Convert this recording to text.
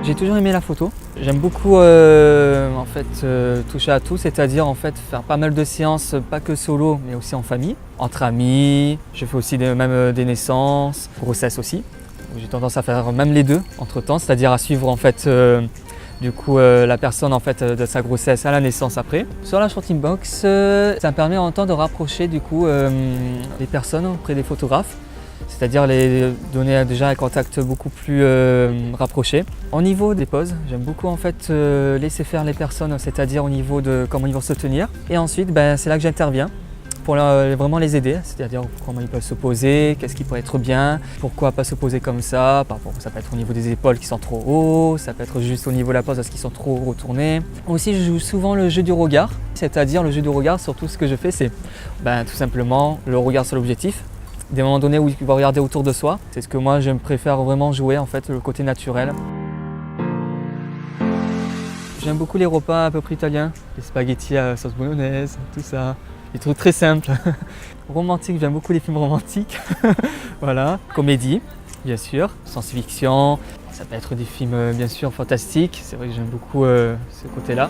J'ai toujours aimé la photo. J'aime beaucoup toucher à tout, c'est-à-dire faire pas mal de séances, pas que solo, mais aussi en famille, entre amis. Je fais aussi même des naissances, grossesse aussi. J'ai tendance à faire même les deux entre-temps, c'est-à-dire à suivre la personne de sa grossesse à la naissance après. Sur la shorting box, ça me permet en même temps de rapprocher les personnes auprès des photographes, c'est-à-dire les donner déjà un contact beaucoup plus rapproché. Au niveau des poses, j'aime beaucoup laisser faire les personnes, c'est-à-dire au niveau de comment ils vont se tenir. Et ensuite, c'est là que j'interviens pour vraiment les aider, c'est-à-dire comment ils peuvent se poser, qu'est-ce qui pourrait être bien, pourquoi pas se poser comme ça. Ça peut être au niveau des épaules qui sont trop hauts, ça peut être juste au niveau de la pose parce qu'ils sont trop retournés. Aussi, je joue souvent le jeu du regard, c'est-à-dire le jeu du regard, surtout ce que je fais, c'est tout simplement le regard sur l'objectif. Des moments donnés où il va regarder autour de soi, c'est ce que moi je préfère vraiment jouer, le côté naturel. J'aime beaucoup les repas à peu près italiens, les spaghettis à sauce bolognaise, tout ça. Des trucs très simples. Romantique, j'aime beaucoup les films romantiques. Voilà. Comédie, bien sûr. Science-fiction. Ça peut être des films, bien sûr, fantastiques. C'est vrai que j'aime beaucoup ce côté-là.